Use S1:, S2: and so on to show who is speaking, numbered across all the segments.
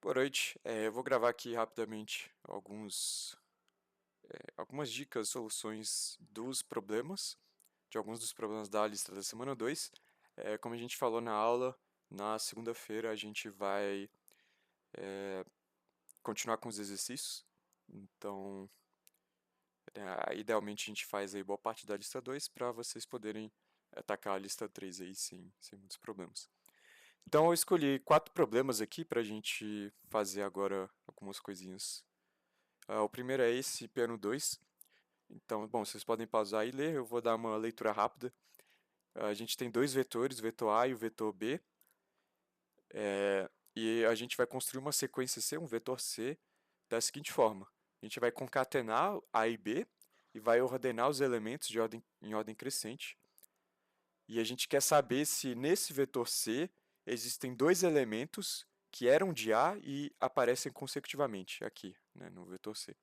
S1: Boa noite. Eu vou gravar aqui rapidamente algumas dicas, soluções dos problemas, de alguns dos problemas da lista da semana 2. Como a gente falou na aula, na segunda-feira a gente vai continuar com os exercícios. Então, idealmente a gente faz aí boa parte da lista 2 para vocês poderem atacar a lista 3 aí sem muitos problemas. Então eu escolhi 4 problemas aqui para a gente fazer agora algumas coisinhas. O primeiro é esse, piano 2. Então, bom, vocês podem pausar e ler, eu vou dar uma leitura rápida. A gente tem dois vetores, o vetor A e o vetor B, e a gente vai construir uma sequência C, um vetor C, da seguinte forma. A gente vai concatenar A e B e vai ordenar os elementos em ordem crescente. E a gente quer saber se nesse vetor C existem dois elementos que eram de A e aparecem consecutivamente aqui, né, no vetor C.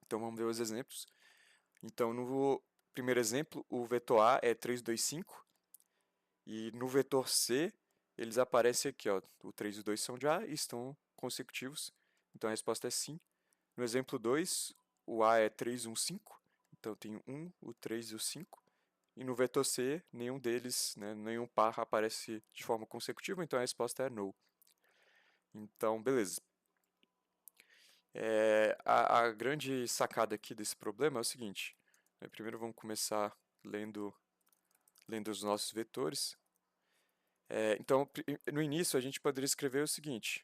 S1: Então vamos ver os exemplos. Então no primeiro exemplo, o vetor A é 3, 2, 5 e no vetor C eles aparecem aqui, ó, o 3 e o 2 são de A e estão consecutivos, então a resposta é sim. No exemplo 2, o A é 3, 1, 5, então tem o 1, o 3 e o 5. E no vetor C, nenhum deles, né, nenhum par aparece de forma consecutiva, então a resposta é no. Então, beleza. A grande sacada aqui desse problema é o seguinte. Primeiro vamos começar lendo os nossos vetores. Então, no início, a gente poderia escrever o seguinte.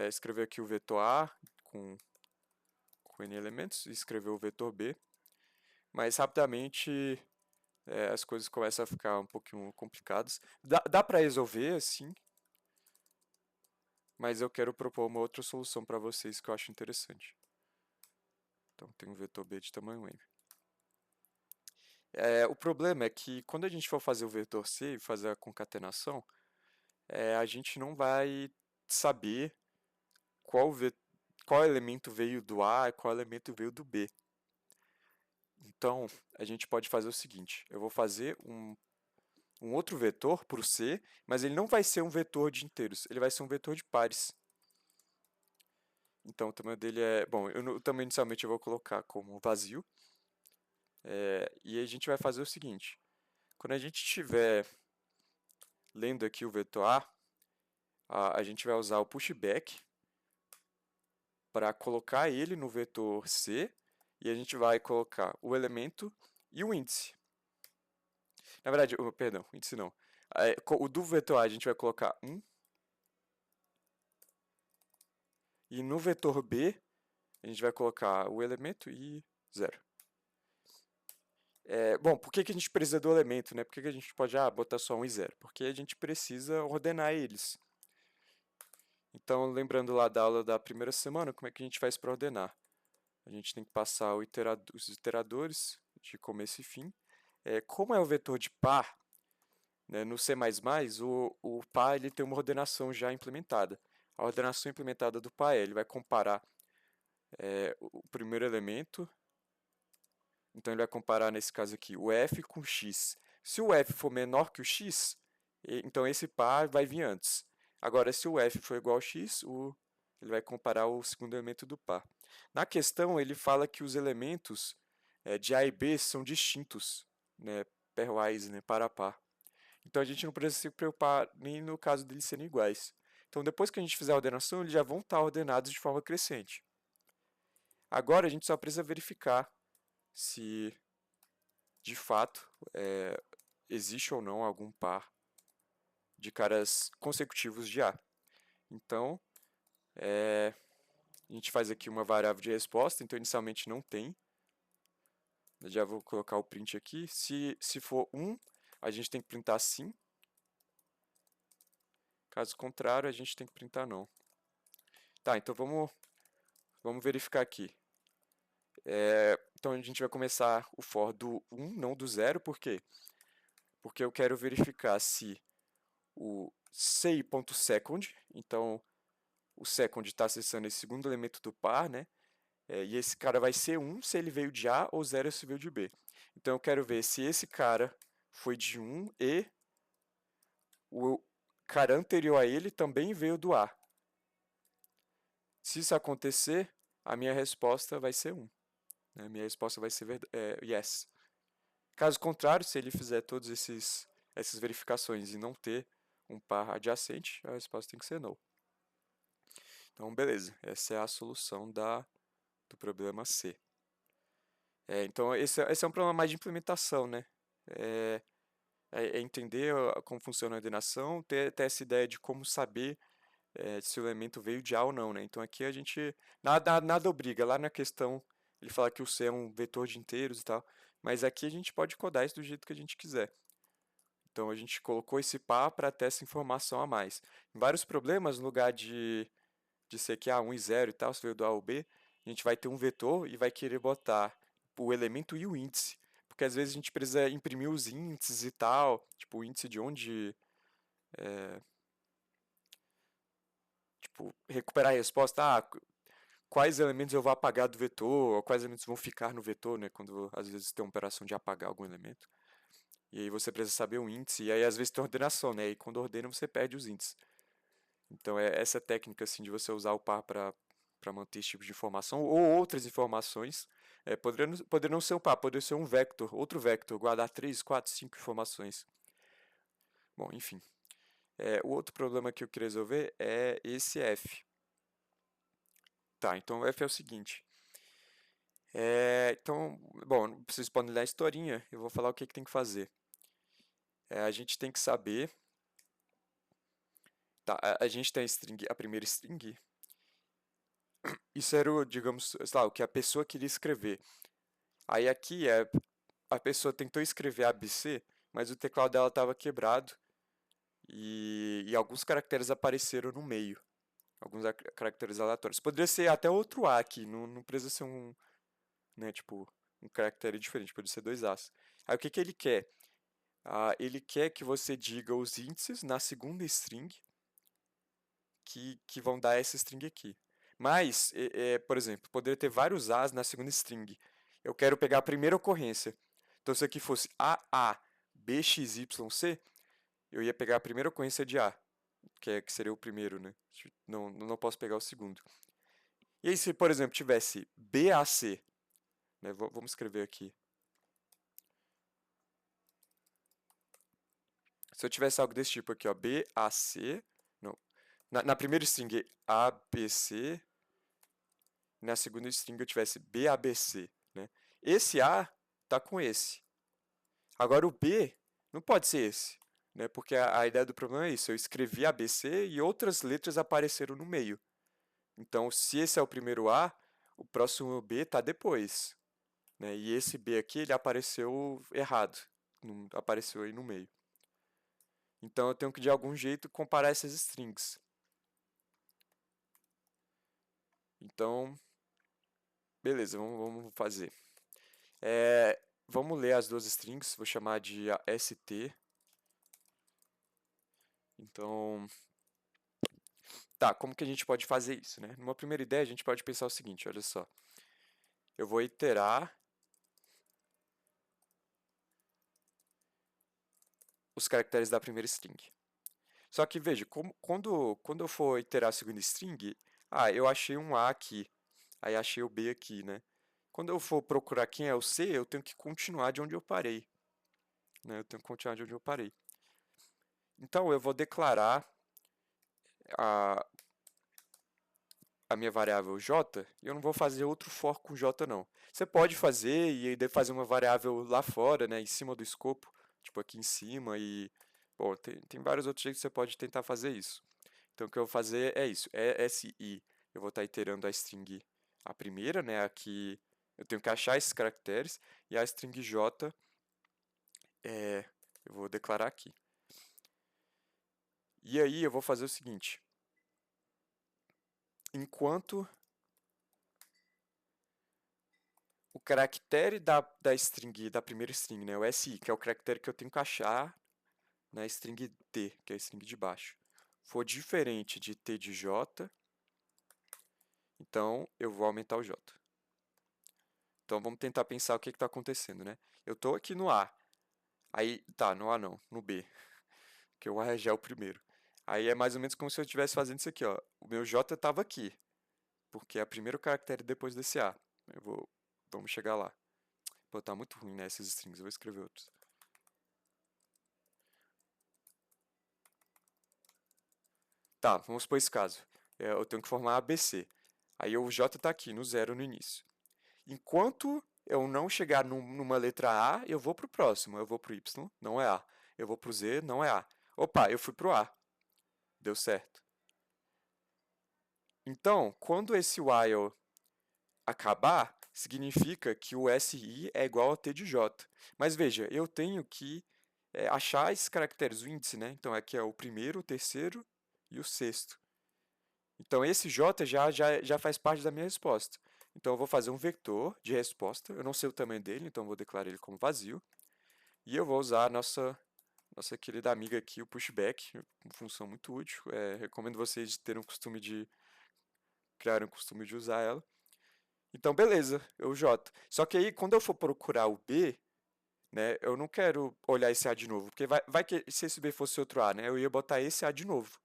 S1: Escrever aqui o vetor A com n elementos e escrever o vetor B. Mas, rapidamente, as coisas começam a ficar um pouquinho complicadas. Dá para resolver, assim, mas eu quero propor uma outra solução para vocês que eu acho interessante. Então, tem um vetor B de tamanho m. O problema é que quando a gente for fazer o vetor C e fazer a concatenação, a gente não vai saber qual elemento veio do A e qual elemento veio do B. Então, a gente pode fazer o seguinte, eu vou fazer um outro vetor para o C, mas ele não vai ser um vetor de inteiros, ele vai ser um vetor de pares. Então, o tamanho dele é... Bom, o tamanho inicialmente eu vou colocar como vazio. E a gente vai fazer o seguinte, quando a gente estiver lendo aqui o vetor A gente vai usar o pushback para colocar ele no vetor C e a gente vai colocar o elemento e o índice. Na verdade, perdão, índice não. O do vetor A a gente vai colocar 1 e no vetor B a gente vai colocar o elemento e 0. Bom, por que a gente precisa do elemento, né? Por que a gente pode botar só 1 e 0? Porque a gente precisa ordenar eles. Então, lembrando lá da aula da primeira semana, como é que a gente faz para ordenar? A gente tem que passar os iteradores de começo e fim. Como é o vetor de par, né, no C++, o par ele tem uma ordenação já implementada. A ordenação implementada do par ele vai comparar o primeiro elemento. Então, ele vai comparar, nesse caso aqui, o f com o x. Se o f for menor que o x, então esse par vai vir antes. Agora, se o f for igual a x, ele vai comparar o segundo elemento do par. Na questão, ele fala que os elementos de A e B são distintos, né, pairwise, né, par a par. Então, a gente não precisa se preocupar nem no caso deles serem iguais. Então, depois que a gente fizer a ordenação, eles já vão estar ordenados de forma crescente. Agora, a gente só precisa verificar se de fato existe ou não algum par de caras consecutivos de A. Então, a gente faz aqui uma variável de resposta, então inicialmente não tem. Eu já vou colocar o print aqui. Se for 1, a gente tem que printar sim. Caso contrário, a gente tem que printar não. Tá, então vamos verificar aqui. Então a gente vai começar o for do 1, não do 0, por quê? Porque eu quero verificar se o say.second, então o second está acessando esse segundo elemento do par, né? E esse cara vai ser 1 se ele veio de A ou 0 se veio de B. Então eu quero ver se esse cara foi de 1 e o cara anterior a ele também veio do A. Se isso acontecer, a minha resposta vai ser 1. Né? A minha resposta vai ser yes. Caso contrário, se ele fizer todas essas verificações e não ter um par adjacente, a resposta tem que ser no. Então, beleza. Essa é a solução do problema C. Então, esse é um problema mais de implementação, né? É entender como funciona a ordenação, ter essa ideia de como saber se o elemento veio de A ou não, né? Então, aqui a gente... Nada obriga. Lá na questão, ele fala que o C é um vetor de inteiros e tal. Mas aqui a gente pode codar isso do jeito que a gente quiser. Então, a gente colocou esse par para ter essa informação a mais. Em vários problemas, no lugar de ser que 1 e 0 e tal, se veio do A ou B, a gente vai ter um vetor e vai querer botar o elemento e o índice. Porque às vezes a gente precisa imprimir os índices e tal, tipo o índice de onde, tipo, recuperar a resposta, quais elementos eu vou apagar do vetor, ou quais elementos vão ficar no vetor, né, quando às vezes tem uma operação de apagar algum elemento. E aí você precisa saber o índice, e aí às vezes tem ordenação, né, e quando ordena você perde os índices. Então, essa técnica assim, de você usar o par para manter esse tipo de informação, ou outras informações, poderia não ser um par, poderia ser um vector, outro vector, guardar 3, 4, 5 informações. Bom, enfim. O outro problema que eu queria resolver é esse F. Tá, então o F é o seguinte. Então, bom, vocês podem ler a historinha, eu vou falar o que tem que fazer. A gente tem que saber... Tá, a gente tem a primeira string. Isso era, digamos, sei lá, o que a pessoa queria escrever. Aí aqui a pessoa tentou escrever ABC, mas o teclado dela estava quebrado e alguns caracteres apareceram no meio. Alguns caracteres aleatórios. Poderia ser até outro A aqui, não precisa ser né, tipo, um caractere diferente, pode ser 2 As. Aí o que ele quer? Ele quer que você diga os índices na segunda string que vão dar essa string aqui. Mas, por exemplo, poderia ter vários As na segunda string. Eu quero pegar a primeira ocorrência. Então, se aqui fosse AA, BXYC, eu ia pegar a primeira ocorrência de A, que seria o primeiro, né? Não posso pegar o segundo. E aí, se, por exemplo, tivesse BAC, né? Vamos escrever aqui. Se eu tivesse algo desse tipo aqui, ó, BAC, não. Na primeira string, ABC, na segunda string eu tivesse BABC, né? Esse A tá com esse. Agora o B não pode ser esse, né? Porque a ideia do problema é isso. Eu escrevi ABC e outras letras apareceram no meio. Então, se esse é o primeiro A, o próximo B está depois, né? E esse B aqui ele apareceu errado, não apareceu aí no meio. Então, eu tenho que de algum jeito comparar essas strings. Então, beleza, vamos fazer. Vamos ler as duas strings, vou chamar de ST. Então, tá, como que a gente pode fazer isso, né? Numa primeira ideia, a gente pode pensar o seguinte, olha só. Eu vou iterar os caracteres da primeira string. Só que, veja, quando eu for iterar a segunda string, eu achei um A aqui, aí achei o B aqui, né? Quando eu for procurar quem é o C, eu tenho que continuar de onde eu parei. Né? Eu tenho que continuar de onde eu parei. Então, eu vou declarar a, a minha variável j, e eu não vou fazer outro for com j, não. Você pode fazer e aí fazer uma variável lá fora, né, em cima do escopo, tipo aqui em cima, e... Bom, tem vários outros jeitos que você pode tentar fazer isso. Então, o que eu vou fazer é isso. SI, eu vou estar iterando a string, a primeira, né, aqui eu tenho que achar esses caracteres, e a string j, eu vou declarar aqui. E aí, eu vou fazer o seguinte. Enquanto o caractere da string, da primeira string, né, o SI, que é o caractere que eu tenho que achar na string T, que é a string de baixo, for diferente de T de J, então eu vou aumentar o J. Então vamos tentar pensar o que está acontecendo, né? Eu estou aqui no A, aí, tá, no A não, no B, que o A já é o primeiro. Aí é mais ou menos como se eu estivesse fazendo isso aqui, ó. O meu J estava aqui, porque é o primeiro caractere depois desse A. Vamos chegar lá. Pô, tá muito ruim, né, esses strings, eu vou escrever outros. Tá, vamos supor esse caso. Eu tenho que formar ABC. Aí o J está aqui, no 0 no início. Enquanto eu não chegar numa letra A, eu vou para o próximo. Eu vou para o Y, não é A. Eu vou para o Z, não é A. Opa, eu fui para o A. Deu certo. Então, quando esse while acabar, significa que o SI é igual a T de J. Mas veja, eu tenho que achar esses caracteres, o índice, né? Então aqui é o primeiro, o terceiro e o sexto. Então esse J já faz parte da minha resposta. Então eu vou fazer um vetor de resposta, eu não sei o tamanho dele, então eu vou declarar ele como vazio. E eu vou usar a nossa querida amiga aqui, o pushback, uma função muito útil. Recomendo vocês terem criar um costume de usar ela. Então, beleza, o J. Só que aí, quando eu for procurar o B, né, eu não quero olhar esse A de novo, porque vai que se esse B fosse outro A, né, eu ia botar esse A de novo.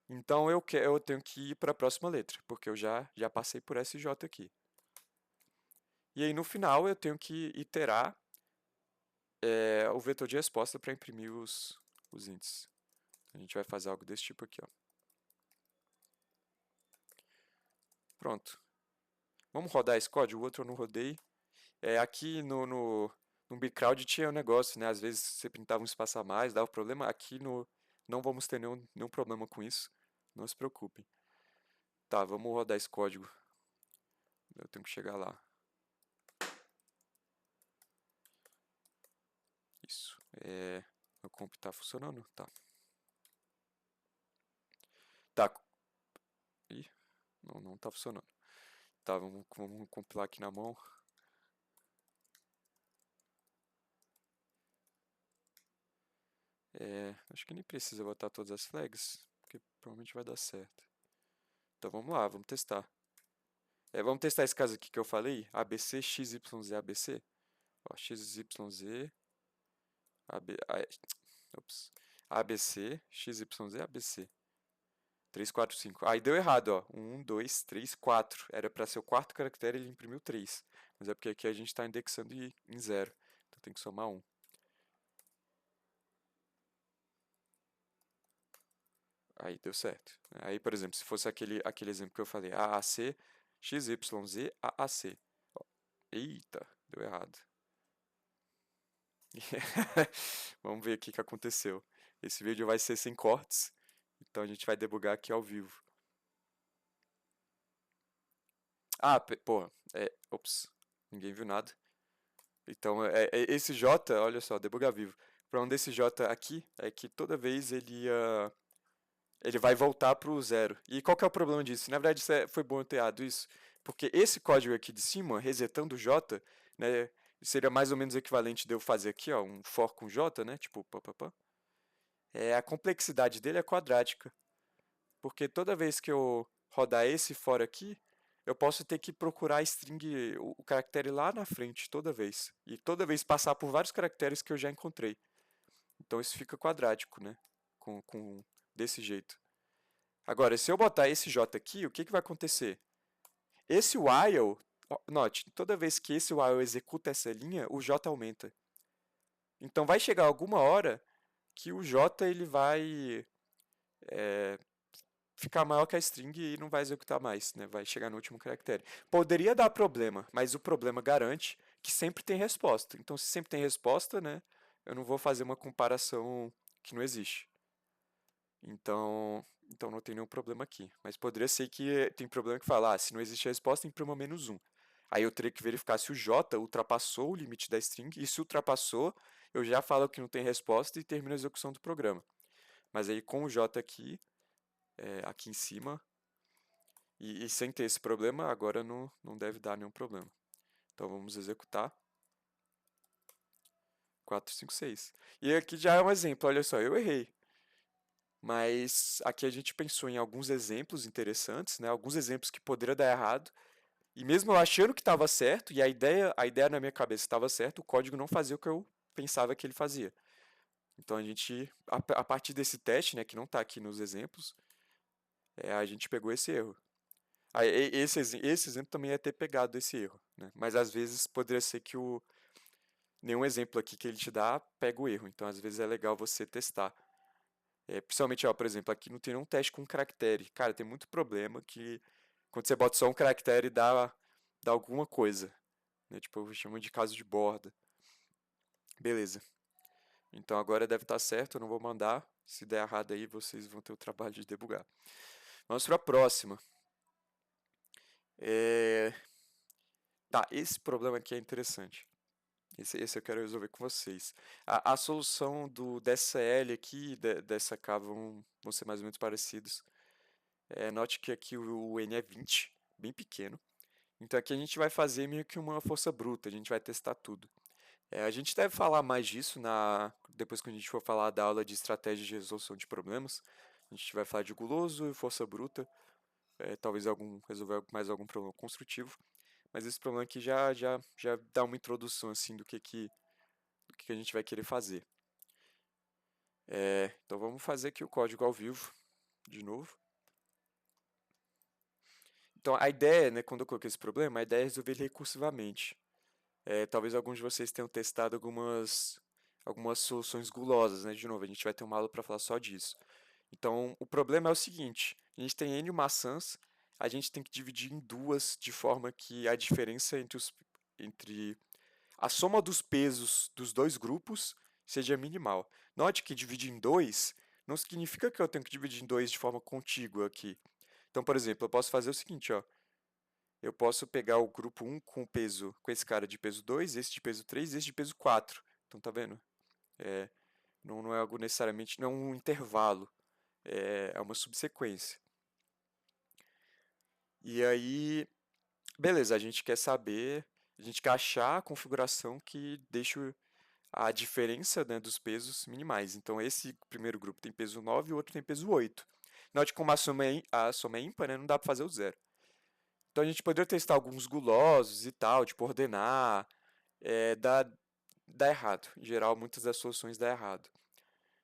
S1: Então, eu tenho que ir para a próxima letra, porque eu já passei por SJ aqui. E aí, no final, eu tenho que iterar o vetor de resposta para imprimir os índices. A gente vai fazer algo desse tipo aqui, ó. Pronto. Vamos rodar esse código, o outro eu não rodei. Aqui no BitCrowd tinha um negócio, né? Às vezes você printava um espaço a mais, dava problema. Aqui não vamos ter nenhum problema com isso. Não se preocupem. Tá, vamos rodar esse código. Eu tenho que chegar lá. Isso. Meu comp tá funcionando? Tá. Tá. Ih, não tá funcionando. Tá, vamos compilar aqui na mão. Acho que nem precisa botar todas as flags, porque provavelmente vai dar certo. Então vamos lá, vamos testar. Vamos testar esse caso aqui que eu falei, ABC, XYZ, ABC. Ó, XYZ, ops, ABC, XYZ, ABC. 3, 4, 5. Aí deu errado, ó. 1, 2, 3, 4. Era para ser o quarto caractere, ele imprimiu 3. Mas é porque aqui a gente está indexando em 0. Então tem que somar 1. Aí deu certo. Aí, por exemplo, se fosse aquele exemplo que eu falei, AAC, XYZ, AAC. Ó, eita, deu errado. Vamos ver o que aconteceu. Esse vídeo vai ser sem cortes, então a gente vai debugar aqui ao vivo. Ah, porra, ops, ninguém viu nada. Então, esse J, olha só, debugar vivo. O problema desse J aqui é que toda vez ele vai voltar para o zero. E qual que é o problema disso? Na verdade, foi bom eu ter dado isso, porque esse código aqui de cima, resetando o J, né, seria mais ou menos equivalente de eu fazer aqui, ó, um for com J, né, tipo, a complexidade dele é quadrática, porque toda vez que eu rodar esse for aqui, eu posso ter que procurar a string, o caractere lá na frente, toda vez. E toda vez passar por vários caracteres que eu já encontrei. Então isso fica quadrático, né? Desse jeito. Agora, se eu botar esse J aqui, o que vai acontecer? Esse while, note, toda vez que esse while executa essa linha, o J aumenta. Então vai chegar alguma hora que o J ele vai ficar maior que a string e não vai executar mais, né? Vai chegar no último caractere. Poderia dar problema, mas o problema garante que sempre tem resposta. Então, se sempre tem resposta, né? Eu não vou fazer uma comparação que não existe. Então não tem nenhum problema aqui. Mas poderia ser que tem problema que fala, se não existe resposta, imprima -1. Aí eu teria que verificar se o J ultrapassou o limite da string, e se ultrapassou, eu já falo que não tem resposta e termino a execução do programa. Mas aí com o J aqui em cima, e sem ter esse problema, agora não deve dar nenhum problema. Então vamos executar. 4, 5, 6. E aqui já é um exemplo, olha só, eu errei. Mas aqui a gente pensou em alguns exemplos interessantes, né? Alguns exemplos que poderia dar errado. E mesmo eu achando que estava certo, e a ideia na minha cabeça estava certa, o código não fazia o que eu pensava que ele fazia. Então a partir desse teste, né, que não está aqui nos exemplos, a gente pegou esse erro. Aí, esse exemplo também ia ter pegado esse erro, né? Mas às vezes poderia ser que nenhum exemplo aqui que ele te dá pega o erro. Então, às vezes é legal você testar. Principalmente, ó, por exemplo, aqui não tem nenhum teste com caractere. Cara, tem muito problema que quando você bota só um caractere dá alguma coisa, né? Tipo, eu chamo de caso de borda. Beleza. Então agora deve estar certo, eu não vou mandar. Se der errado aí, vocês vão ter o trabalho de debugar. Vamos para a próxima. Tá, esse problema aqui é interessante. Esse eu quero resolver com vocês. A solução dessa L aqui e dessa K vão ser mais ou menos parecidos. Note que aqui o N é 20, bem pequeno. Então aqui a gente vai fazer meio que uma força bruta, a gente vai testar tudo. A gente deve falar mais disso depois que a gente for falar da aula de estratégia de resolução de problemas. A gente vai falar de guloso e força bruta, talvez resolver mais algum problema construtivo. Mas esse problema aqui já dá uma introdução assim do que a gente vai querer fazer. Então vamos fazer aqui o código ao vivo, de novo. Então a ideia, né, quando eu coloquei esse problema, a ideia é resolver ele recursivamente. Talvez alguns de vocês tenham testado algumas soluções gulosas, né? De novo, a gente vai ter uma aula para falar só disso. Então, o problema é o seguinte: a gente tem n maçãs, a gente tem que dividir em duas de forma que a diferença entre a soma dos pesos dos dois grupos seja minimal. Note que dividir em dois não significa que eu tenho que dividir em dois de forma contígua aqui. Então, por exemplo, eu posso fazer o seguinte, ó. Eu posso pegar o grupo 1 com esse cara de peso 2, esse de peso 3 e esse de peso 4. Então, tá vendo? Não é algo necessariamente, não é um intervalo, é uma subsequência. E aí, beleza, a gente quer achar a configuração que deixa a diferença, né, dos pesos minimais. Então, esse primeiro grupo tem peso 9 e o outro tem peso 8. Note como a soma é ímpar, né, não dá para fazer o zero. Então, a gente poderia testar alguns gulosos e tal, tipo ordenar, dá errado. Em geral, muitas das soluções dá errado.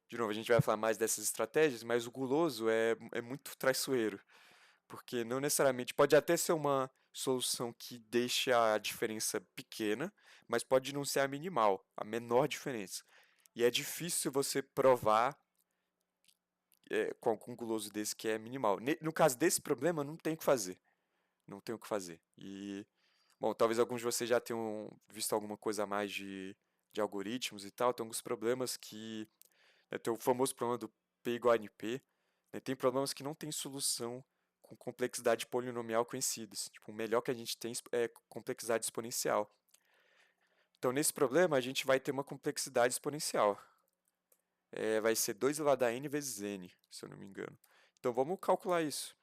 S1: De novo, a gente vai falar mais dessas estratégias, mas o guloso é muito traiçoeiro, porque não necessariamente pode até ser uma solução que deixe a diferença pequena, mas pode não ser a minimal, a menor diferença. E é difícil você provar com algum guloso desse que é minimal. No caso desse problema, não tem o que fazer. Não tem o que fazer. E, bom, talvez alguns de vocês já tenham visto alguma coisa a mais de algoritmos e tal. Tem alguns problemas que tem o famoso problema do P igual a NP. Né? Tem problemas que não têm solução com complexidade polinomial conhecidas. Tipo, o melhor que a gente tem é complexidade exponencial. Então, nesse problema, a gente vai ter uma complexidade exponencial. Vai ser 2 elevado a n vezes n, se eu não me engano. Então, vamos calcular isso.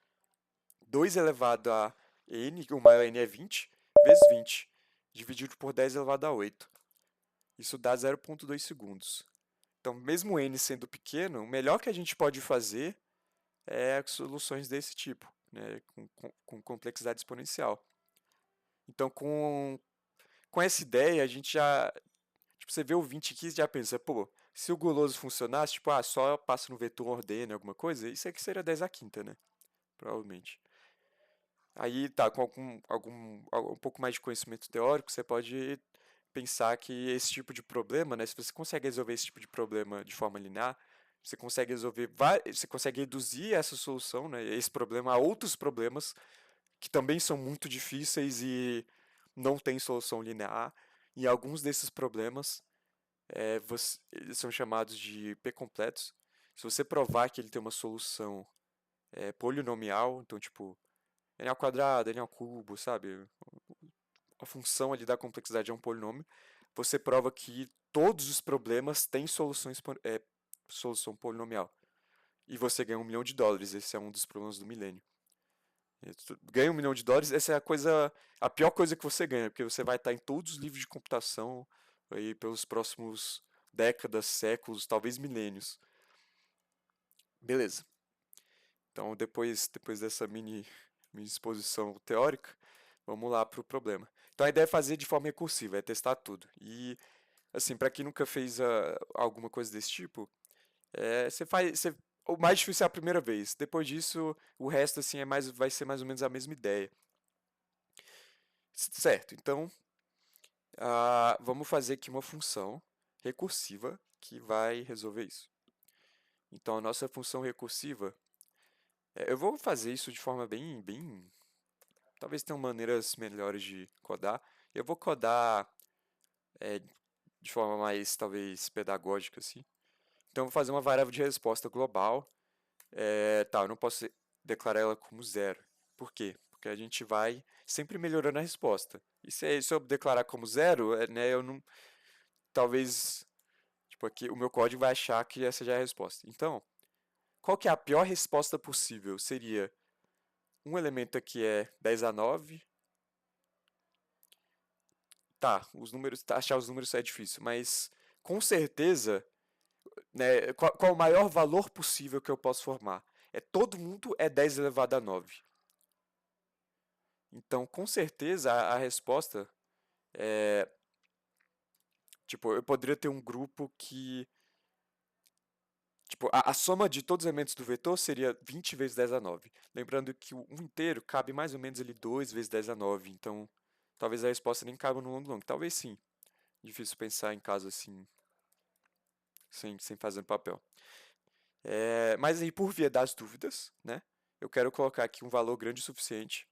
S1: 2 elevado a n, o maior n é 20, vezes 20, dividido por 10 elevado a 8. Isso dá 0,2 segundos. Então, mesmo n sendo pequeno, o melhor que a gente pode fazer é soluções desse tipo, né, com complexidade exponencial. Então, com essa ideia, a gente já. Tipo, você vê o 20 aqui e já pensa, pô, se o guloso funcionasse, tipo, só passa no vetor ordena alguma coisa, isso aqui seria 10 à quinta, né? Provavelmente. Aí, tá, com um pouco mais de conhecimento teórico, você pode pensar que esse tipo de problema, né, se você consegue resolver esse tipo de problema de forma linear, você consegue reduzir essa solução, né, esse problema a outros problemas que também são muito difíceis e não têm solução linear. E alguns desses problemas eles são chamados de p-completos. Se você provar que ele tem uma solução polinomial, então tipo n ao quadrado, n ao cubo, sabe? A função ali da complexidade é um polinômio. Você prova que todos os problemas têm solução polinomial. E você ganha $1 milhão. Esse é um dos problemas do milênio. Ganha $1 milhão, essa é a pior coisa que você ganha, porque você vai estar em todos os livros de computação aí pelos próximos décadas, séculos, talvez milênios. Beleza. Então, depois dessa mini exposição teórica, vamos lá para o problema. Então, a ideia é fazer de forma recursiva, é testar tudo. E, assim, para quem nunca fez alguma coisa desse tipo, você o mais difícil é a primeira vez. Depois disso, o resto assim vai ser mais ou menos a mesma ideia. Certo, então vamos fazer aqui uma função recursiva que vai resolver isso. Então a nossa função recursiva, eu vou fazer isso de forma bem, talvez tenham maneiras melhores de codar. Eu vou codar de forma mais, talvez, pedagógica, assim. Então, eu vou fazer uma variável de resposta global. Tá, eu não posso declarar ela como zero. Por quê? Porque a gente vai sempre melhorando a resposta. E se eu declarar como zero, né, eu não... Talvez, tipo, aqui, o meu código vai achar que essa já é a resposta. Então, qual que é a pior resposta possível? Seria um elemento aqui é 10 a 9. Tá, achar os números é difícil, mas com certeza, né, qual o maior valor possível que eu posso formar? Todo mundo é 10 elevado a 9. Então, com certeza, a resposta é... Tipo, eu poderia ter um grupo que... Tipo, a soma de todos os elementos do vetor seria 20 vezes 10 a 9. Lembrando que o 1 inteiro cabe mais ou menos ali 2 vezes 10 a 9. Então, talvez a resposta nem caiba no long long. Talvez sim. Difícil pensar em caso assim, sem fazer no papel. Mas aí, por via das dúvidas, né? Eu quero colocar aqui um valor grande o suficiente.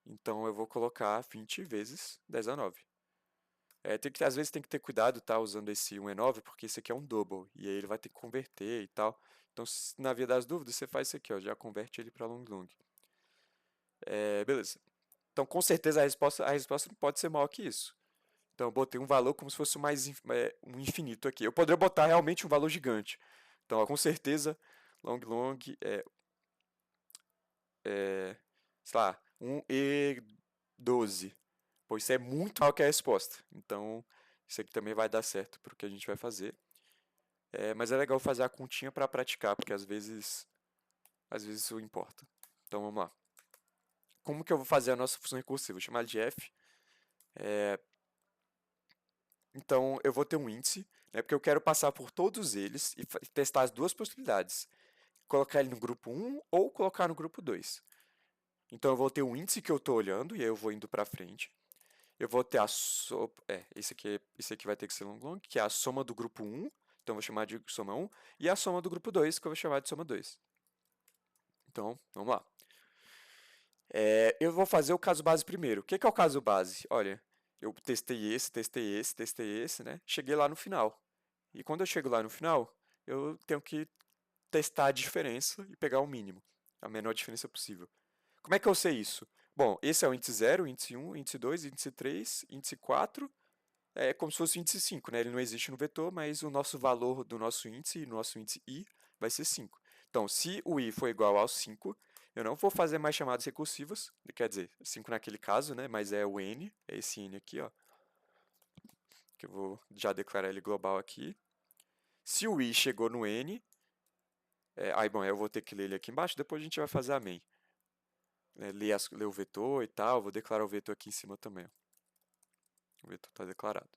S1: Então, eu vou colocar 20 vezes 10 a 9. Às vezes tem que ter cuidado, tá? Usando esse 1 é 9, porque esse aqui é um double. E aí ele vai ter que converter e tal. Então, na via das dúvidas, você faz isso aqui, ó. Já converte ele para long long. Beleza. Então, com certeza, a resposta não pode ser maior que isso. Então, eu botei um valor como se fosse um infinito aqui. Eu poderia botar realmente um valor gigante. Então, ó, com certeza, long long sei lá, 1e12. Pois isso é muito maior que a resposta. Então, isso aqui também vai dar certo para o que a gente vai fazer. Mas é legal fazer a continha para praticar, porque às vezes isso importa. Então, vamos lá. Como que eu vou fazer a nossa função recursiva? Vou chamar de f. Então, eu vou ter um índice, né, porque eu quero passar por todos eles e testar as duas possibilidades. Colocar ele no grupo 1 ou colocar no grupo 2. Então, eu vou ter um índice que eu estou olhando, e aí eu vou indo para frente. Eu vou ter esse aqui vai ter que ser long long, que é a soma do grupo 1, então eu vou chamar de soma 1, e a soma do grupo 2, que eu vou chamar de soma 2. Então, vamos lá. Eu vou fazer o caso base primeiro. O que é o caso base? Olha, eu testei esse, né? Cheguei lá no final. E quando eu chego lá no final, eu tenho que testar a diferença e pegar o mínimo, a menor diferença possível. Como é que eu sei isso? Bom, esse é o índice 0, índice 1, índice 2, índice 3, índice 4. É como se fosse o índice 5, né? Ele não existe no vetor, mas o nosso valor do nosso índice i, vai ser 5. Então, se o i for igual ao 5, eu não vou fazer mais chamadas recursivas, quer dizer, 5 naquele caso, né? Mas é o n, é esse n aqui, ó, que eu vou já declarar ele global aqui. Se o i chegou no n, bom, eu vou ter que ler ele aqui embaixo, depois a gente vai fazer a main. Ler o vetor e tal, vou declarar o vetor aqui em cima também. O vetor está declarado.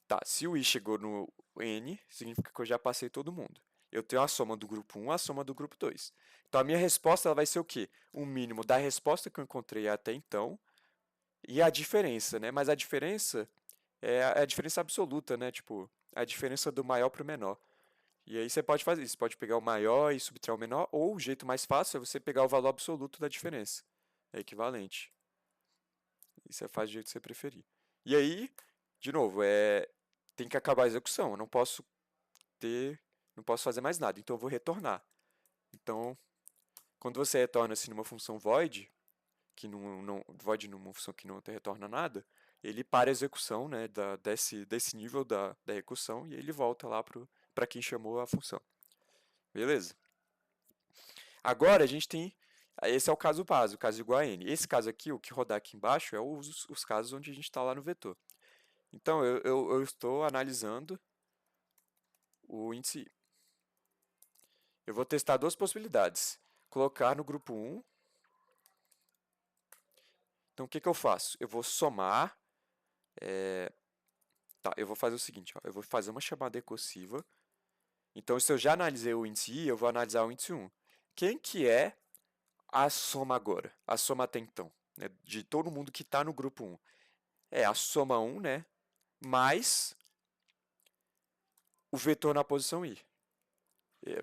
S1: Tá, se o i chegou no n, significa que eu já passei todo mundo. Eu tenho a soma do grupo 1, a soma do grupo 2. Então, a minha resposta ela vai ser o quê? O mínimo da resposta que eu encontrei até então e a diferença, né? Mas a diferença é a diferença absoluta, né? Tipo, a diferença do maior para o menor. E aí você pode fazer isso, pode pegar o maior e subtrair o menor, ou o jeito mais fácil é você pegar o valor absoluto da diferença. É equivalente. E você faz do jeito que você preferir. E aí, de novo, tem que acabar a execução. Eu não posso fazer mais nada. Então eu vou retornar. Então, quando você retorna assim numa função void, void numa função que não retorna nada, ele para a execução, né, desse nível da execução e ele volta lá para quem chamou a função. Beleza? Agora a gente tem. Esse é o caso base, o caso igual a n. Esse caso aqui, o que rodar aqui embaixo, é os casos onde a gente está lá no vetor. Então, eu estou analisando o índice i. Eu vou testar duas possibilidades. Colocar no grupo 1. Então, o que eu faço? Eu vou somar. Tá, eu vou fazer o seguinte. Ó, eu vou fazer uma chamada recursiva. Então, se eu já analisei o índice I, eu vou analisar o índice 1. Quem que é a soma agora? A soma até então, né, de todo mundo que está no grupo 1. É a soma 1, né, mais o vetor na posição I.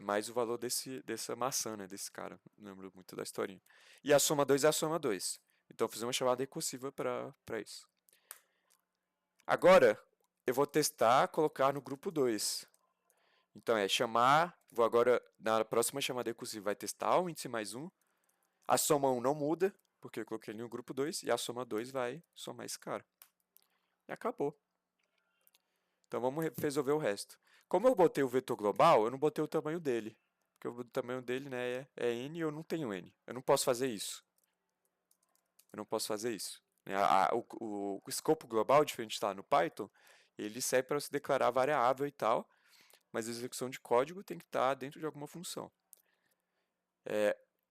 S1: Mais o valor dessa maçã, né, desse cara. Não lembro muito da historinha. E a soma 2 é a soma 2. Então, eu fiz uma chamada recursiva para isso. Agora, eu vou testar colocar no grupo 2. Então, chamar, vou agora, na próxima chamada recursiva, vai testar o índice mais 1. A soma 1 não muda, porque eu coloquei ele no grupo 2, e a soma 2 vai somar esse cara. E acabou. Então, vamos resolver o resto. Como eu botei o vetor global, eu não botei o tamanho dele. Porque o tamanho dele, né, é n e eu não tenho n. Eu não posso fazer isso. Eu não posso fazer isso. O escopo global, diferente lá no Python, ele serve para você declarar variável e tal, mas a execução de código tem que estar dentro de alguma função.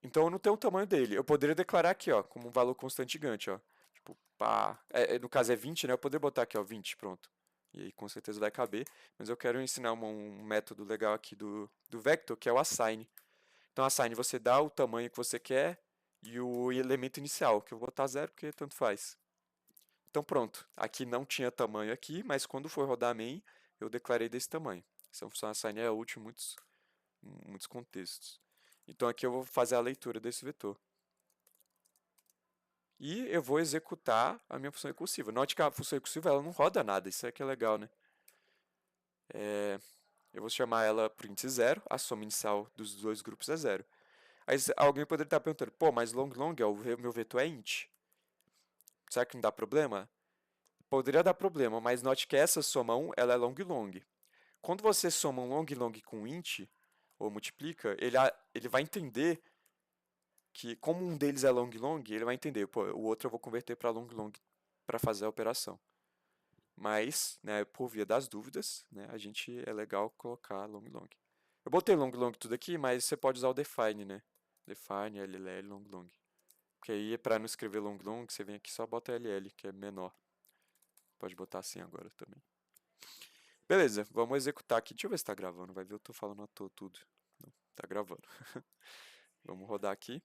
S1: Então eu não tenho o tamanho dele. Eu poderia declarar aqui, ó, como um valor constante gigante, ó. Tipo, pá, no caso é 20, né? Eu poderia botar aqui, ó, 20, pronto. E aí com certeza vai caber. Mas eu quero ensinar um método legal aqui do Vector, que é o assign. Então, assign, você dá o tamanho que você quer e o elemento inicial, que eu vou botar 0 porque tanto faz. Então pronto, aqui não tinha tamanho aqui, mas quando for rodar main, eu declarei desse tamanho. Essa função assign é útil em muitos contextos. Então aqui eu vou fazer a leitura desse vetor. E eu vou executar a minha função recursiva. Note que a função recursiva ela não roda nada, isso é que é legal, né? Eu vou chamar ela para o índice 0, a soma inicial dos dois grupos é 0. Aí alguém poderia estar perguntando, pô, mas long o meu vetor é int. Será que não dá problema? Poderia dar problema, mas note que essa soma 1 ela é long. Quando você soma um long com int, ou multiplica, ele vai entender que, como um deles é long, ele vai entender, pô, o outro eu vou converter para long para fazer a operação. Mas, né, por via das dúvidas, né, a gente é legal colocar long. Eu botei long tudo aqui, mas você pode usar o define, né? Define, LL, long. Porque aí, para não escrever long, você vem aqui e só bota LL, que é menor. Pode botar assim agora também. Beleza, vamos executar aqui. Deixa eu ver se tá gravando. Vai ver, eu tô falando à toa tudo. Não, tá gravando. Vamos rodar aqui.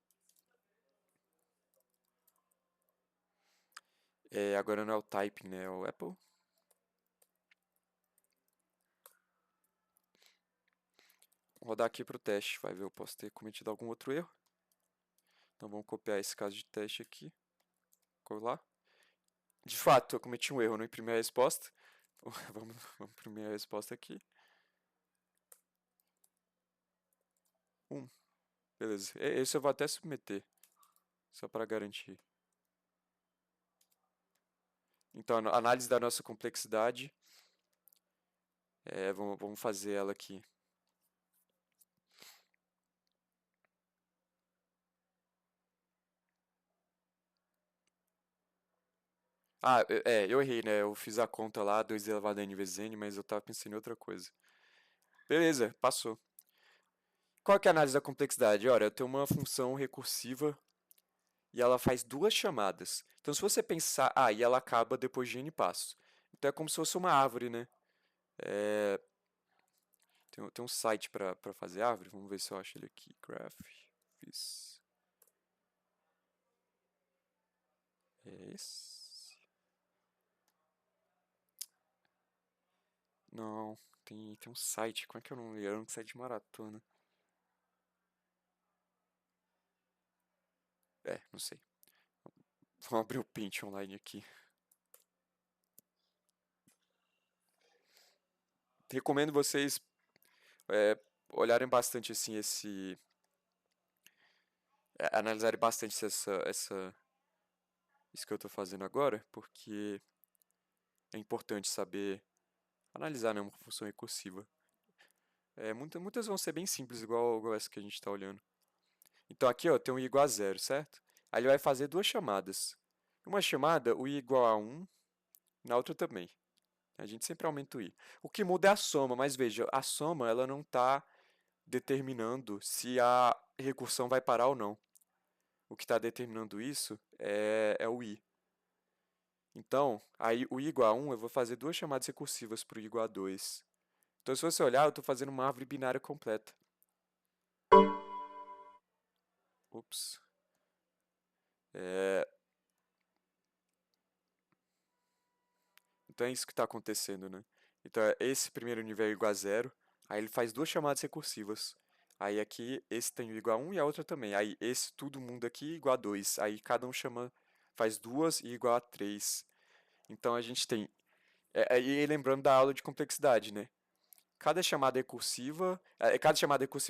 S1: Agora não é o typing, né? É o Apple. Vou rodar aqui para o teste. Vai ver, eu posso ter cometido algum outro erro. Então vamos copiar esse caso de teste aqui. Colar. De fato, eu cometi um erro, não imprimi a resposta. Vamos imprimir a resposta aqui. Beleza. Esse eu vou até submeter. Só para garantir. Então, a análise da nossa complexidade. Vamos fazer ela aqui. Ah, eu errei, né? Eu fiz a conta lá, 2 elevado a n vezes n, mas eu tava pensando em outra coisa. Beleza, passou. Qual que é a análise da complexidade? Olha, eu tenho uma função recursiva e ela faz duas chamadas. Então, se você pensar... Ah, e ela acaba depois de n passos. Então, é como se fosse uma árvore, né? Tem um site para fazer árvore. Vamos ver se eu acho ele aqui. Graph. Fiz. É esse. Não, tem um site. Como é que eu não lembro? Era um site de maratona. Não sei. Vamos abrir o Paint online aqui. Recomendo vocês olharem bastante assim analisarem bastante isso que eu estou fazendo agora, porque é importante saber analisar, né, uma função recursiva. Muitas vão ser bem simples, igual essa que a gente está olhando. Então aqui ó, tem um i igual a 0, certo? Aí ele vai fazer duas chamadas. Uma chamada, o i igual a 1, na outra também. A gente sempre aumenta o i. O que muda é a soma, mas veja, a soma ela não está determinando se a recursão vai parar ou não. O que está determinando isso é o i. Então, aí o i igual a 1, eu vou fazer duas chamadas recursivas para o i igual a 2. Então, se você olhar, eu estou fazendo uma árvore binária completa. Ups. Então é isso que está acontecendo, né? Então esse primeiro nível é igual a zero, aí ele faz duas chamadas recursivas. Aí aqui esse tem igual a 1 e a outra também. Aí esse todo mundo aqui igual a 2. Aí cada um faz duas e igual a 3. Então a gente tem. E lembrando da aula de complexidade, né? Cada chamada recursiva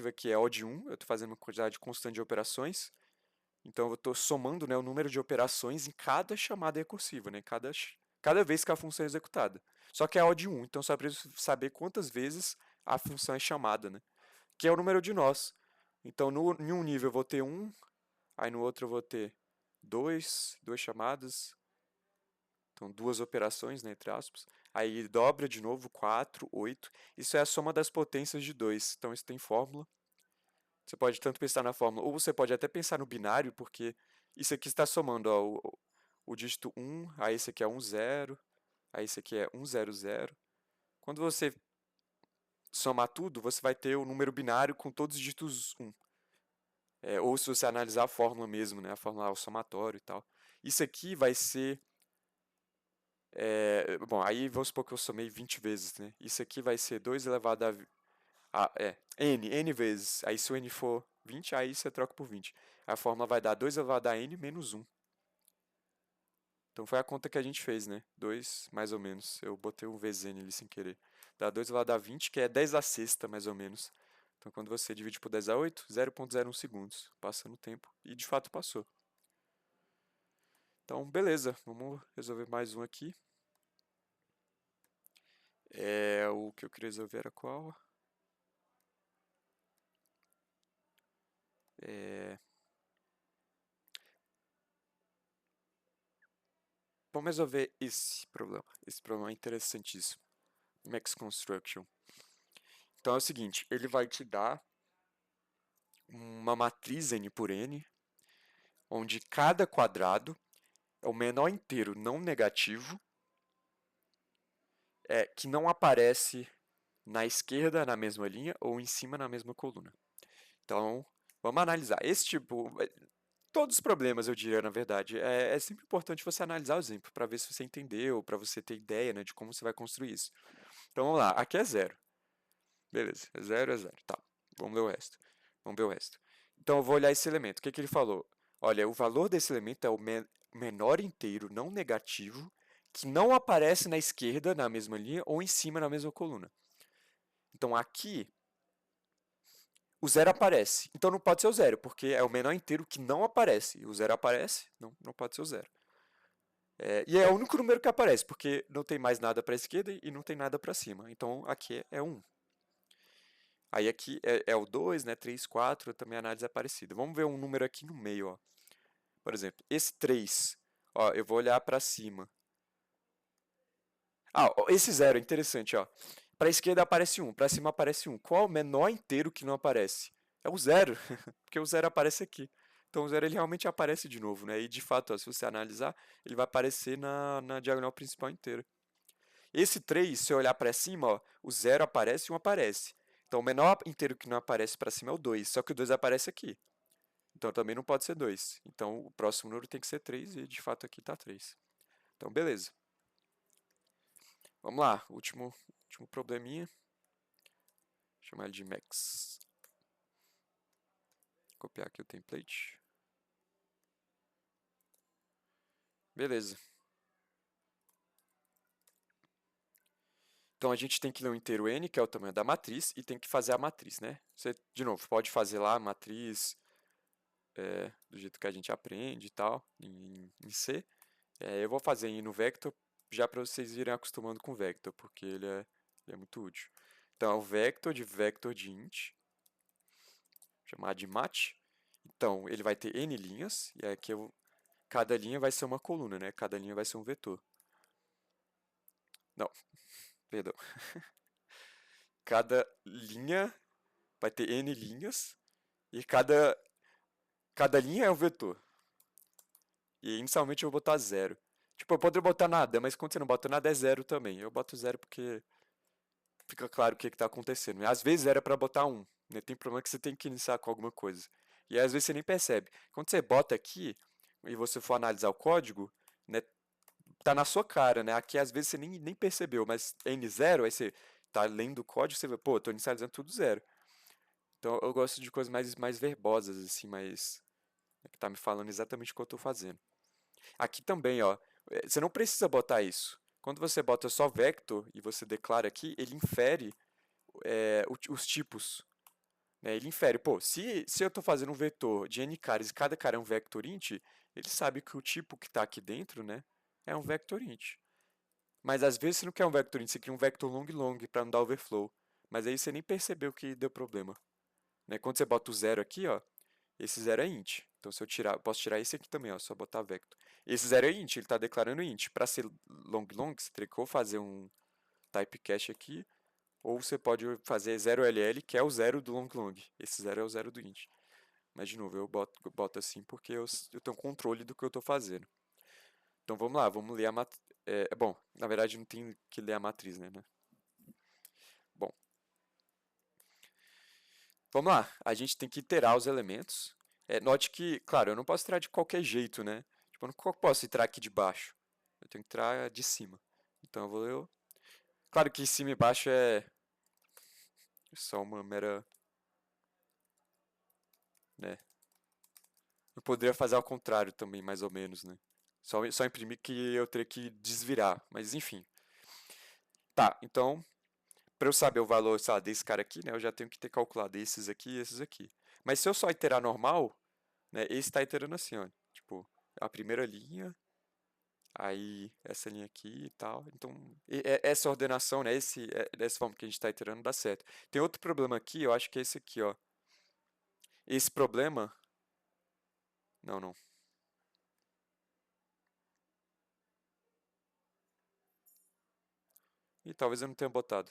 S1: aqui é O de 1, eu estou fazendo uma quantidade constante de operações. Então eu estou somando, né, o número de operações em cada chamada recursiva, né? Cada vez que a função é executada. Só que é O de 1, então só preciso saber quantas vezes a função é chamada, né? Que é o número de nós. Então, em um nível eu vou ter 1, aí no outro eu vou ter duas chamadas, então duas operações, né, entre aspas. Aí dobra de novo, 4, 8. Isso é a soma das potências de 2. Então isso tem fórmula. Você pode tanto pensar na fórmula, ou você pode até pensar no binário, porque isso aqui está somando ó, o dígito 1, aí esse aqui é 1, 0, aí esse aqui é 1, 0, 0. Quando você somar tudo, você vai ter o número binário com todos os dígitos 1. Ou se você analisar a fórmula mesmo, né, a fórmula o somatório e tal. Isso aqui vai ser... bom, aí vamos supor que eu somei 20 vezes, né? Isso aqui vai ser 2 elevado n vezes. Aí se o n for 20, aí você troca por 20. A fórmula vai dar 2 elevado a n menos 1. Então foi a conta que a gente fez, né? 2, mais ou menos. Eu botei um vezes n ali sem querer. Dá 2 elevado a 20, que é 10 a sexta, mais ou menos. Então quando você divide por 10 a 8, 0,01 segundos. Passa no tempo. E de fato passou. Então, beleza. Vamos resolver mais um aqui. O que eu queria resolver era qual? Vamos resolver esse problema. Esse problema é interessantíssimo. Max Construction. Então é o seguinte, ele vai te dar uma matriz n por n, onde cada quadrado é o menor inteiro não negativo, que não aparece na esquerda na mesma linha ou em cima na mesma coluna. Então, vamos analisar. Todos os problemas, eu diria, na verdade, é sempre importante você analisar o exemplo para ver se você entendeu, para você ter ideia, né, de como você vai construir isso. Então, vamos lá. Aqui é zero. Beleza, é zero. Tá, vamos ler o resto. Vamos ver o resto. Então, eu vou olhar esse elemento. O que ele falou? Olha, o valor desse elemento é o menor inteiro não negativo que não aparece na esquerda, na mesma linha, ou em cima, na mesma coluna. Então, aqui, o zero aparece. Então, não pode ser o zero, porque é o menor inteiro que não aparece. E o zero aparece, não pode ser o zero. E é o único número que aparece, porque não tem mais nada para a esquerda e não tem nada para cima. Então, aqui é 1. Aí aqui é o 2, né? 3, 4, também a análise é parecida. Vamos ver um número aqui no meio, ó. Por exemplo, esse 3, ó, eu vou olhar para cima. Ó, esse 0 é interessante, ó. Para a esquerda aparece 1, para cima aparece 1. Qual é o menor inteiro que não aparece? É o 0, porque o 0 aparece aqui. Então o 0 ele realmente aparece de novo, né? E de fato, ó, se você analisar, ele vai aparecer na diagonal principal inteira. Esse 3, se eu olhar para cima, ó, o 0 aparece e 1 aparece. Então o menor inteiro que não aparece para cima é o 2, só que o 2 aparece aqui. Então também não pode ser 2. Então o próximo número tem que ser 3 e de fato aqui está 3. Então beleza. Vamos lá, último probleminha. Vou chamar ele de Max. Copiar aqui o template. Beleza. Então a gente tem que ler o inteiro n, que é o tamanho da matriz, e tem que fazer a matriz, né? Você, de novo, pode fazer lá a matriz do jeito que a gente aprende e tal, em C. Eu vou fazer no vector, já para vocês irem acostumando com o vector, porque ele é muito útil. Então, é o vector de int, chamar de mat. Então, ele vai ter n linhas, e aqui cada linha vai ser uma coluna, né? Cada linha vai ser um vetor. Não, perdão. Cada linha vai ter n linhas, e cada linha é um vetor. E inicialmente eu vou botar 0. Tipo, eu poderia botar nada, mas quando você não bota nada é 0 também. Eu boto 0 porque fica claro o que está acontecendo. Às vezes era para botar 1, né? Tem problema que você tem que iniciar com alguma coisa. E às vezes você nem percebe. Quando você bota aqui e você for analisar o código, né, tá na sua cara, né? Aqui às vezes você nem percebeu, mas N0, aí você tá lendo o código, você vê, pô, eu tô inicializando tudo zero. Então eu gosto de coisas mais verbosas, assim, mais. Que tá me falando exatamente o que eu tô fazendo. Aqui também, ó, você não precisa botar isso. Quando você bota só vector e você declara aqui, ele infere os tipos. Né? Ele infere, pô, se eu estou fazendo um vetor de n caras e cada cara é um vector int, ele sabe que o tipo que está aqui dentro, né, é um vector int. Mas às vezes você não quer um vector int, você quer um vector long para não dar overflow. Mas aí você nem percebeu que deu problema. Né? Quando você bota o zero aqui, ó, esse zero é int. Então se eu tirar, eu posso tirar esse aqui também, ó, só botar vector. Esse zero é int, ele está declarando int. Para ser long, você teria que ou fazer um typecast aqui, ou você pode fazer 0ll, que é o zero do long. Esse zero é o zero do int. Mas, de novo, eu boto assim porque eu tenho controle do que eu estou fazendo. Então, vamos lá, vamos ler a matriz. Bom, na verdade, não tem que ler a matriz, né? Bom, vamos lá. A gente tem que iterar os elementos. Note que, claro, eu não posso iterar de qualquer jeito, né? Tipo, eu não posso iterar aqui de baixo. Eu tenho que iterar de cima. Então, eu vou... Claro que cima e baixo é só uma mera... né? Eu poderia fazer ao contrário também, mais ou menos, né? Só imprimir que eu teria que desvirar, mas enfim. Tá, então, para eu saber o valor, sei lá, desse cara aqui, né, eu já tenho que ter calculado esses aqui e esses aqui. Mas se eu só iterar normal, né, esse está iterando assim, ó. Tipo, a primeira linha, aí essa linha aqui e tal. Então, essa ordenação, né, dessa forma que a gente está iterando, dá certo. Tem outro problema aqui, eu acho que é esse aqui, ó. Esse problema... Não, não. E talvez eu não tenha botado.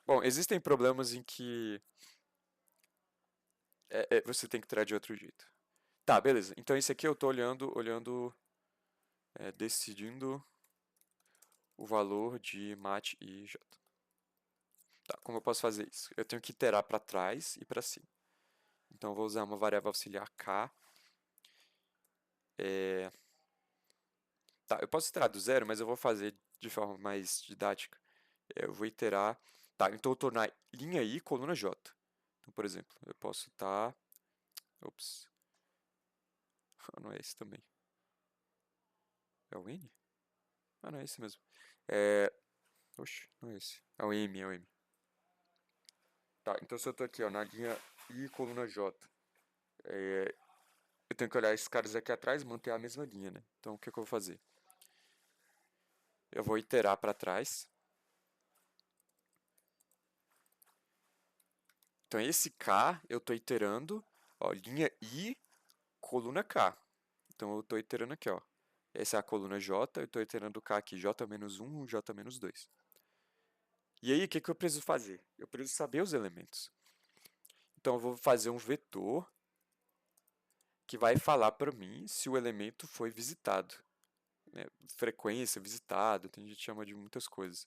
S1: Bom, existem problemas em que você tem que tirar de outro jeito. Tá, beleza. Então esse aqui eu estou olhando, decidindo o valor de mat e j. Tá, como eu posso fazer isso? Eu tenho que iterar para trás e para cima. Então eu vou usar uma variável auxiliar k. Tá, eu posso iterar do zero, mas eu vou fazer de forma mais didática. Eu vou iterar... Tá, então eu tornar linha i coluna j. Então, por exemplo, eu posso estar... Ops. Não é esse também. É o n? Ah, não é esse mesmo. Oxe, não é esse. É o m, é o m. Tá, então se eu tô aqui, ó, na linha I, coluna J, eu tenho que olhar esses caras aqui atrás e manter a mesma linha, né? Então, o que eu vou fazer? Eu vou iterar para trás. Então, esse K, eu tô iterando, ó, linha I, coluna K. Então, eu tô iterando aqui, ó. Essa é a coluna J, eu tô iterando o K aqui, J-1, J-2. E aí, o que eu preciso fazer? Eu preciso saber os elementos. Então, eu vou fazer um vetor que vai falar para mim se o elemento foi visitado. Né? Frequência, visitado, tem gente que chama de muitas coisas.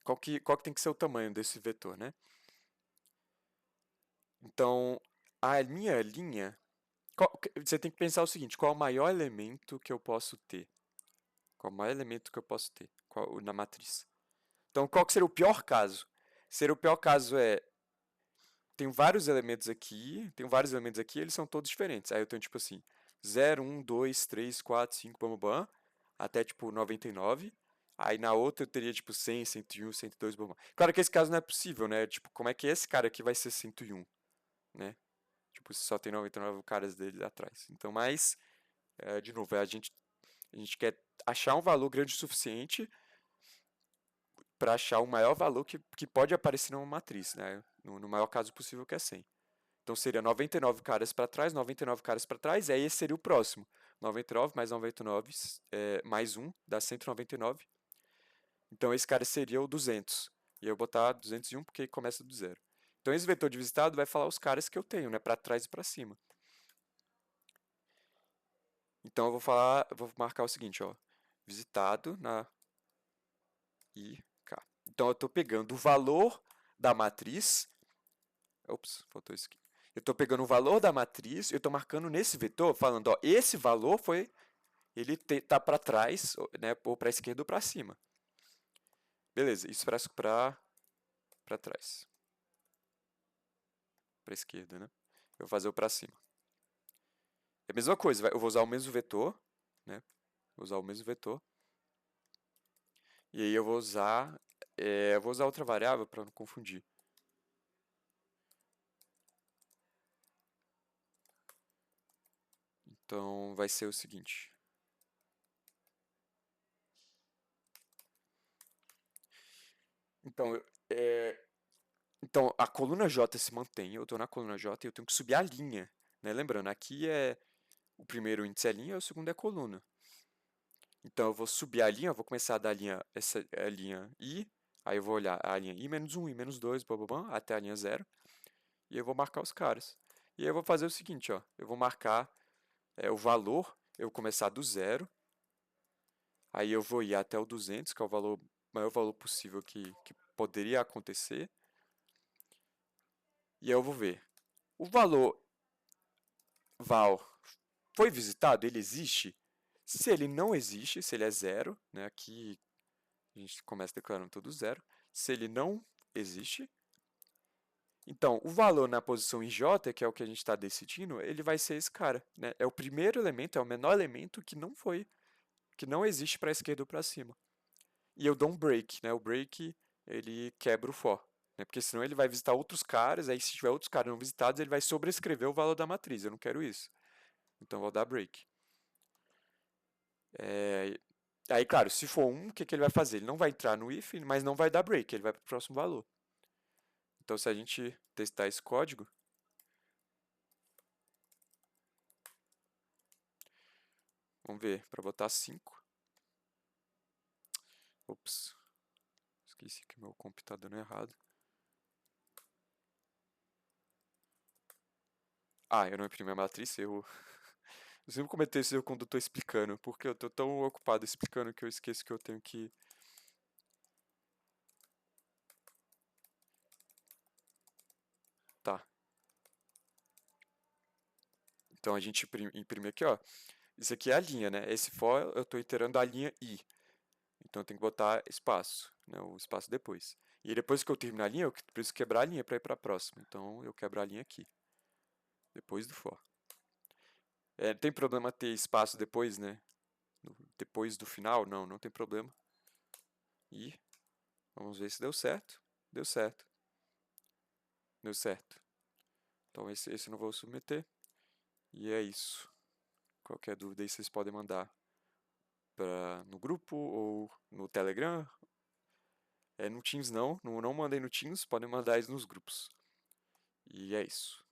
S1: Qual que tem que ser o tamanho desse vetor, né? Então, a minha linha... você tem que pensar o seguinte, qual é o maior elemento que eu posso ter? Qual é o maior elemento que eu posso ter na matriz? Então, qual que seria o pior caso? Seria o pior caso tem vários elementos aqui, eles são todos diferentes. Aí eu tenho, tipo assim, 0, 1, 2, 3, 4, 5, bam, bam, bam, até, tipo, 99. Aí na outra eu teria, tipo, 100, 101, 102, bam, bam. Claro que esse caso não é possível, né? Tipo, como é que esse cara aqui vai ser 101, né? Tipo, se só tem 99 caras dele atrás. Então, mas, de novo, a gente quer achar um valor grande o suficiente para achar o maior valor que pode aparecer numa matriz, né? No maior caso possível, que é 100. Então seria 99 caras para trás, 99 caras para trás, e aí esse seria o próximo. 99 mais 99 mais 1 dá 199. Então esse cara seria o 200. E eu botar 201 porque começa do zero. Então esse vetor de visitado vai falar os caras que eu tenho, né, para trás e para cima. Então eu vou marcar o seguinte, ó. visitado na IK. Então eu estou pegando o valor da matriz. Ops, faltou isso aqui. Eu estou pegando o valor da matriz, eu estou marcando nesse vetor, falando, ó, esse valor foi, ele está para trás, né, ou para a esquerda ou para cima. Beleza, isso para trás. Para a esquerda, né? Eu vou fazer o para cima. É a mesma coisa, eu vou usar o mesmo vetor, né? Vou usar o mesmo vetor. E aí eu vou usar outra variável para não confundir. Então vai ser o seguinte. Então, então a coluna J se mantém, eu estou na coluna J e eu tenho que subir a linha. Né? Lembrando, aqui o primeiro índice é linha e o segundo é coluna. Então eu vou subir a linha, eu vou começar da linha, essa é a linha I, aí eu vou olhar a linha I-1, I-2, blá, até a linha 0, e eu vou marcar os caras. E aí eu vou fazer o seguinte, ó, eu vou marcar o valor, eu vou começar do 0, aí eu vou ir até o 200, que é o maior valor possível que poderia acontecer, e aí eu vou ver. O valor val foi visitado? Ele existe? Se ele não existe, se ele é 0, né, aqui a gente começa declarando tudo 0. Se ele não existe, então o valor na posição em J, que é o que a gente está decidindo, ele vai ser esse cara. Né? É o primeiro elemento, é o menor elemento que não existe para a esquerda ou para cima. E eu dou um break, né? O break ele quebra o for. Né? Porque senão ele vai visitar outros caras, aí se tiver outros caras não visitados, ele vai sobrescrever o valor da matriz. Eu não quero isso. Então eu vou dar break. Aí, claro, se for 1, o que ele vai fazer? Ele não vai entrar no if, mas não vai dar break, ele vai para o próximo valor. Então, se a gente testar esse código, vamos ver, para botar 5. Ops, esqueci que meu computador não é errado. Ah, eu não imprimi a matriz, erro. Eu sempre cometo esse erro quando eu estou explicando, porque eu estou tão ocupado explicando que eu esqueço que eu tenho que... Tá. Então a gente imprime aqui, ó. Isso aqui é a linha, né? Esse for eu estou iterando a linha I. Então eu tenho que botar espaço, né? O espaço depois. E depois que eu terminar a linha, eu preciso quebrar a linha para ir para a próxima. Então eu quebro a linha aqui. Depois do for. Tem problema ter espaço depois, né? Depois do final? Não, não tem problema. E vamos ver se deu certo. Deu certo. Deu certo. Então esse eu não vou submeter. E é isso. Qualquer dúvida aí vocês podem mandar no grupo ou no Telegram. No Teams não mandem no Teams, podem mandar isso nos grupos. E é isso.